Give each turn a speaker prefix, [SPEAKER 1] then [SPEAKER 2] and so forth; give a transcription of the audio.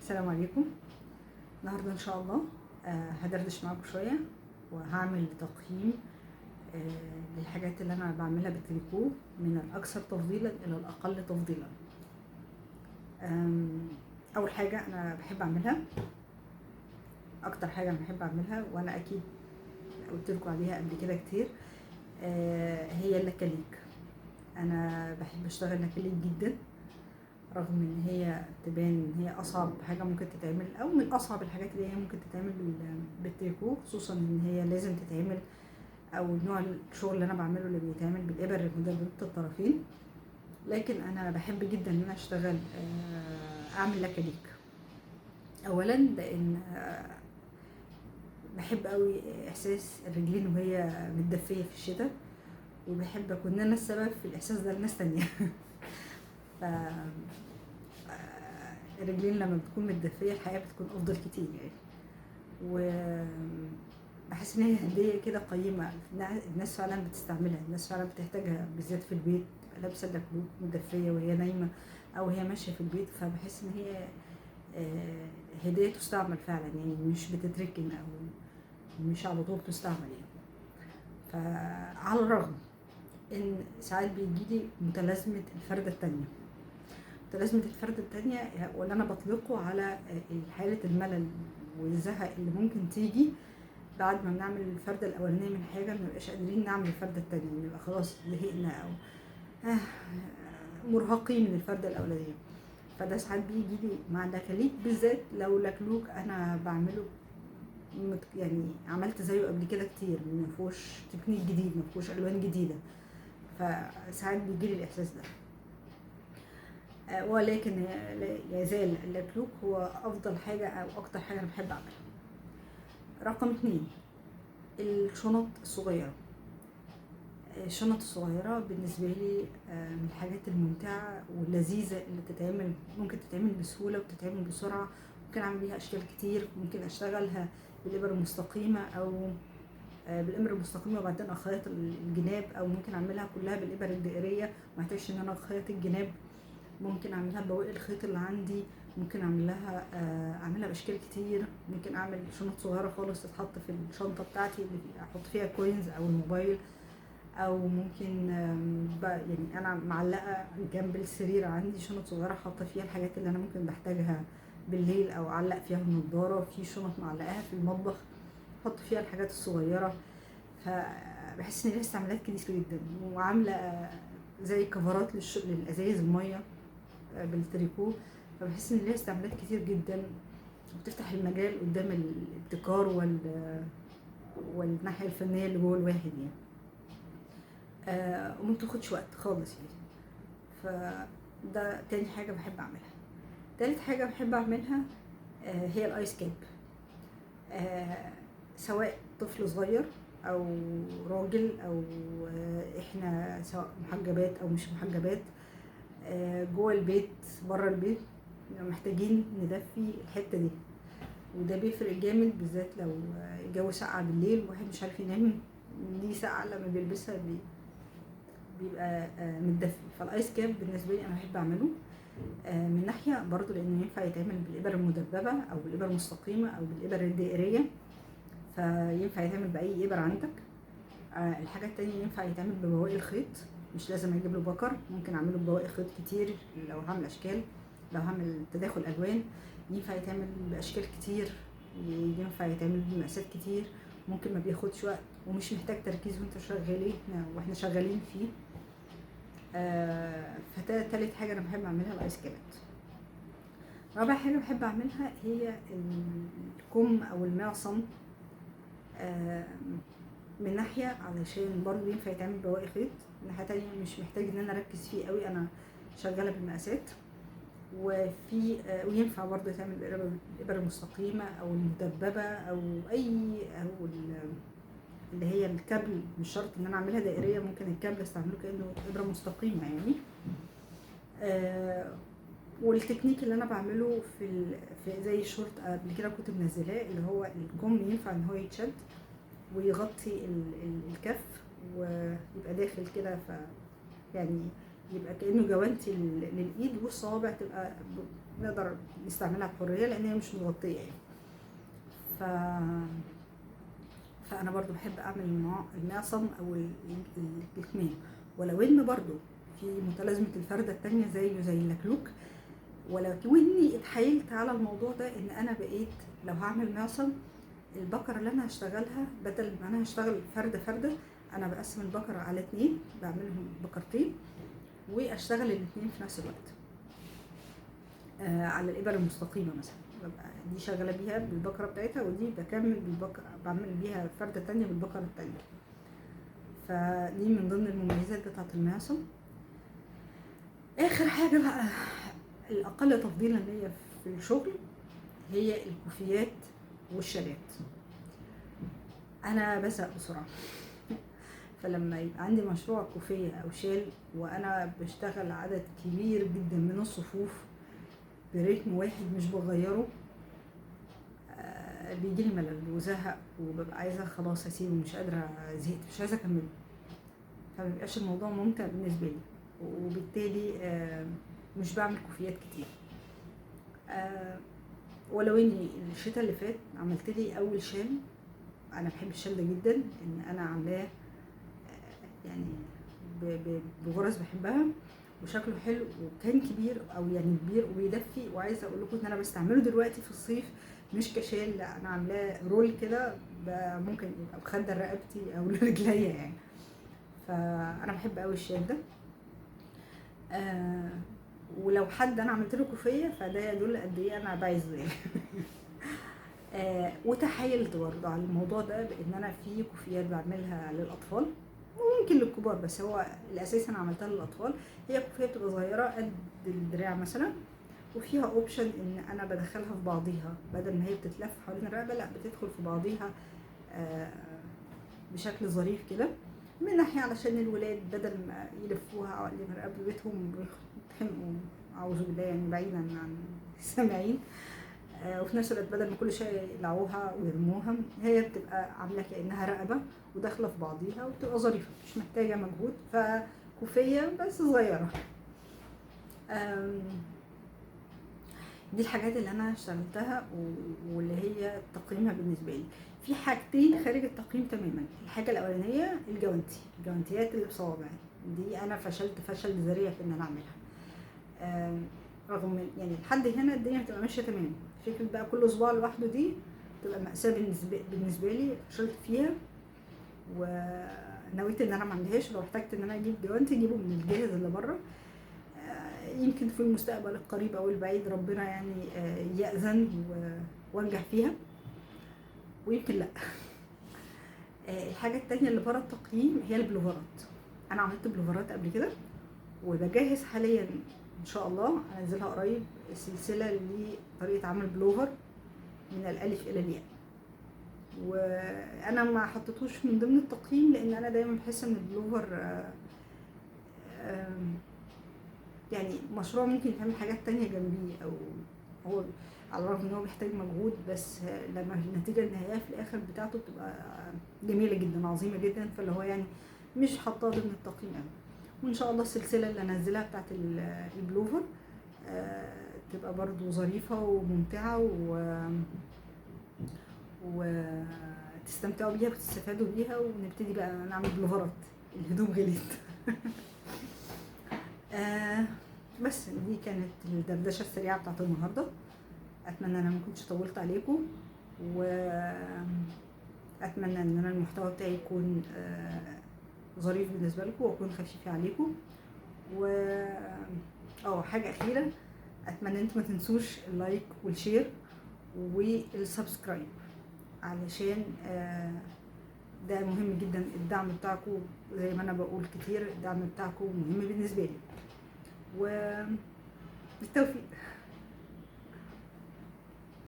[SPEAKER 1] السلام عليكم. النهارده ان شاء الله هدردش معاكم شويه وهعمل تقييم للحاجات اللي انا بعملها بالتريكو من الاكثر تفضيلا الى الاقل تفضيلا. اول حاجه انا بحب اعملها، اكتر حاجه انا بحب اعملها وانا اكيد قلت لكم عليها قبل كده كتير، هي اللكاليك. انا بحب اشتغل لكاليك جدا، رغم ان هي تبان ان هي اصعب حاجه ممكن تتعمل او من اصعب الحاجات اللي هي ممكن تتعمل بالتريكو، خصوصا ان هي لازم تتعمل او نوع الشغل اللي انا بعمله اللي بيتعمل بالابر المدببه الطرفين. لكن انا بحب جدا ان انا اشتغل اعمل لكاليك. اولا لان بحب قوي احساس الرجلين وهي متدفيه في الشتاء، وبحب اكون انا السبب في الاحساس ده لناس تانية. ف الرجلين لما بتكون متدفيه الحياه بتكون افضل كتير يعني، وبحس ان هي هديه كده قيمه الناس فعلا بتستعملها، الناس فعلا بتحتاجها بالذات في البيت، لابسه لكلوك متدفيه وهي نايمه او هي ماشيه في البيت، فبحس ان هي هديه تستعمل فعلا يعني، مش بتتركن او مش على طول تستعمل يعني. فعلى الرغم ان ساعات بيجيلي متلازمه الفرده التانيه، متلازمه الفرده التانيه واللي انا بطلقه على حاله الملل والزهق اللي ممكن تيجي بعد ما بنعمل الفردة الأولانية من حاجة منبقاش قادرين نعمل الفردة التانية، بنبقى خلاص زهقنا أو مرهقين من الفردة الأولانية. فده ساعات بيجيلي مع اللكاليك، بالذات لو لكلوك أنا بعمله يعني عملت زيه قبل كده كتير، مفهوش تكنيك جديد، مفهوش ألوان جديدة، فساعات بيجيلي الإحساس ده. ولكن يزال اللكلوك هو أفضل حاجة أو أكتر حاجة أنا بحب أعملها. رقم 2، الشنط الصغيرة. الشنط الصغيرة بالنسبة لي من الحاجات الممتعة واللذيذة اللي تتعمل، ممكن تتعمل بسهولة وتتعمل بسرعة، ممكن أعمل بيها أشكال كتير، ممكن أشتغلها بالإبر المستقيمة أو بالإبر المستقيمة وبعدين أخيط الجناب، أو ممكن أعملها كلها بالإبر الدائرية محتاجش إن أنا أخيط الجناب، ممكن أعملها ببواقي الخيط اللي عندي، ممكن أعملها بأشكال كتير، ممكن أعمل شنط صغيرة خالص تتحط في الشنطة بتاعتي اللي أحط فيها كوينز أو الموبايل، او ممكن يعني انا معلقه جنب السرير عندي شنط صغيره حاطه فيها الحاجات اللي انا ممكن بحتاجها بالليل، او اعلق فيها النضاره، في شنط معلقاها في المطبخ احط فيها الحاجات الصغيره. فبحس ان ليها استعمالات كتير جدا، وعامله زي كفرات للازايز الميه بالتريكو، فبحس ان ليها استعمالات كتير جدا وبتفتح المجال قدام الابتكار والناحيه الفنيه اللي جوه الواحد يعني. وما بتاخدش وقت خالص يعني. فده تاني حاجة بحب اعملها. تالت حاجة بحب اعملها هي الايس كاب. سواء طفل صغير او راجل او احنا سواء محجبات او مش محجبات، جوه البيت بره البيت محتاجين ندفي الحتة دي، وده بيفرق جامد بالذات لو الجو ساقع بالليل وواحد مش عارف ينام، دي ساقعة لما بيلبسها بيبقى متدفي. فالايس كاب بالنسبه لي انا بحب اعمله من ناحيه برضو لانه ينفع يتعمل بالابر المدببه او بالابر المستقيمه او بالابر الدائريه، فينفع يتعمل باي ابر عندك. الحاجه التانية ينفع يتعمل ببواقي الخيط، مش لازم اجيب له بكر، ممكن اعمله ببواقي خيط كتير لو هعمل اشكال، لو هعمل تداخل الوان ينفع يتعمل باشكال كتير، ينفع يتعمل بمقاسات كتير، ممكن ما بياخدش وقت ومش محتاج تركيز واحنا شغالين فيه. فتالت حاجة أنا بحب أعملها الآيس كابات. رابع حاجة بحب أعملها هي الكم أو المعصم، من ناحية علشان برضو ينفع يتعمل بواقي خيط، من ناحية تانية مش محتاج إن أنا أركز فيه قوي، أنا شغالة بالمقاسات، وينفع برضو يتعمل بالإبر المستقيمة أو المدببة أو أو اللي هي الكابل، مش شرط ان انا اعملها دائريه، ممكن الكابل استعمله كانه ابره مستقيمه يعني. والتكنيك اللي انا بعمله في زي الشورت قبل كده كنت منزلاه، اللي هو الكم ينفع ان هو يتشد ويغطي الكف ويبقى داخل كده، يعني يبقى كانه جوانتي للايد، والصوابع تبقى نقدر نستعملها بحريه لان هي مش متغطيه يعني. ف فانا برضو بحب اعمل المعصم او الكمام، ولو ان برضو في متلازمه الفرده التانية زي اللكلوك، ولو اني اتحايلت على الموضوع ده ان انا بقيت لو هعمل معصم البقره اللي انا هشتغلها بدل ما انا هشتغل فرده انا بقسم البقره على 2، بعملهم بقرتين واشتغل الاثنين في نفس الوقت. على الابر المستقيمه مثلا ببقى دي شغاله بيها بالبقره بتاعتها، ودي بكمل بالبقره بعمل بيها فرده تانية بالبقره التانية. فدي من ضمن المميزات بتاعه المعصم. اخر حاجه بقى الاقل تفضيلا ليا في الشغل هي الكوفيات والشالات. انا بزهق بسرعه فلما يبقى عندي مشروع كوفيه او شال وانا بشتغل عدد كبير جدا من الصفوف بريتم واحد مش بغيره، بيجيلي ملل وزهق وببقى عايزه خلاص اسيبه، مش قادره، زهقت مش عايزه اكمله، فمبيبقاش الموضوع ممتع بالنسبه لي، وبالتالي مش بعمل كوفيات كتير. ولو اني الشتاء اللي فات عملت لي اول شال، انا بحب الشال ده جدا، ان انا عاملاه يعني بغرز بحبها وشكله حلو وكان كبير او يعني كبير وبيدفي. وعايزه اقول لكم ان انا بستعمله دلوقتي في الصيف مش كشال، لا انا عاملاه رول كده ممكن يبقى بخدر رقبتي او رجليا يعني. فانا بحب قوي الشال ده. ولو حد انا عملت له كوفيه فده يدل قد ايه انا بعز يعني. وتحايلت برضه على الموضوع ده بان انا في كوفيات بعملها للاطفال وممكن للكبار، بس هو الاساس انا عملتها للاطفال. هي كوفيه بتبقى صغيره قد الدراع مثلا، وفيها اوبشن ان انا بدخلها في بعضيها بدل ما هي بتتلف حوالين الرقبه، لا بتدخل في بعضيها بشكل ظريف كده. من ناحيه علشان الولاد بدل ما يلفوها على رقبتهم ويتخنقوا اعوذ بالله يعني بعيدا عن السامعين، وفي نفس الوقت بدل ما كل شويه يقلعوها ويرموها، هي بتبقى عامله كانها رقبه وداخله في بعضيها وبتبقى ظريفه مش محتاجه مجهود، فكوفيه بس صغيره. دي الحاجات اللي انا اشتغلتها واللي هي تقييمها بالنسبه لي. في حاجتين خارج التقييم تماما. الحاجه الاولانيه الجوانتيات اللي بصوابع دي انا فشلت فشل ذريع في ان انا اعملها، رغم من يعني لحد هنا الدنيا بتبقى ماشيه تمام. فكره بقى كل صباع لوحده دي بتبقى مأساة بالنسبه لي، فشلت فيها ونويت ان انا ما اعملهاش. لو احتجت ان انا اجيب جوانتي اجيبه من الجاهز اللي بره، يمكن في المستقبل القريب او البعيد ربنا يعني يأذن وانجح فيها، ويمكن لا. الحاجه التانية اللي بره التقييم هي البلوفرات. انا عملت بلوفرات قبل كده وبجهز حاليا ان شاء الله انزلها قريب سلسله لطريقه عمل بلوفر من الالف الى الياء، وانا ما حطيتوش من ضمن التقييم لان انا دايما بحس ان البلوفر يعني مشروع ممكن يتعمل حاجات تانية جنبيه، او هو على الرغم ان هو بيحتاج مجهود، بس لما النتيجه النهائيه في الاخر بتاعته بتبقى جميله جدا عظيمه جدا، فاللي هو يعني مش حاطاه ضمن التقييم يعني. وان شاء الله السلسله اللي انزلها بتاعت البلوفر تبقى برضو ظريفه وممتعه وتستمتعوا بيها وتستفادوا بيها، ونبتدي بقى نعمل بلوفرات. الهدوم غليت. بس دي كانت الدردشه السريعه بتاعت النهارده. اتمنى ان انا ما كنتش طولت عليكم، واتمنى ان انا المحتوى بتاعي يكون ظريف بالنسبه لكم واكون خفيف عليكم. حاجه اخيره، اتمنى انتم ما تنسوش اللايك والشير والسبسكرايب علشان ده مهم جدا. الدعم بتاعكم زي ما انا بقول كتير، الدعم بتاعكم مهم بالنسبه لي، وبالتوفيق.